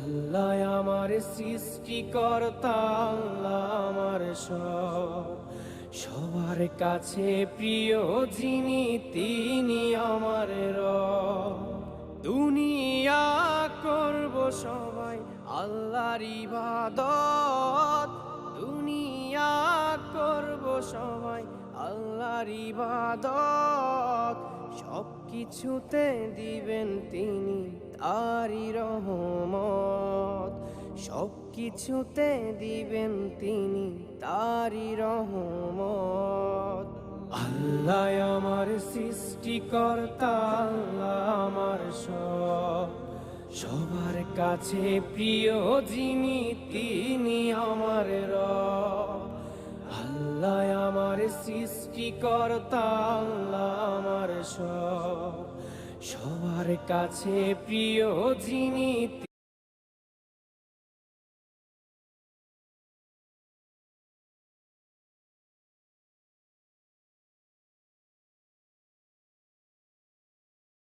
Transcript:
আল্লাহ আমার সৃষ্টিকর্তা, আল্লাহ আমার সব, সবার কাছে প্রিয় যিনি তিনি আমার রব। দুনিয়া করব সবাই আল্লাহর ইবাদত, দুনিয়া করব সবাই আল্লাহর ইবাদত, সব কিছুতে দিবেন তিনি তারই রহমত, সব কিছুতে দিবেন তিনি তারই রহমত। আল্লাহ আমার সৃষ্টিকর্তা, আল্লাহ আমার সব, সবার কাছে প্রিয় যিনি তিনি আমার রব। আল্লাহ আমার সৃষ্টিকর্তা, আল্লাহ আমার সব, সবার কাছে প্রিয় যিনি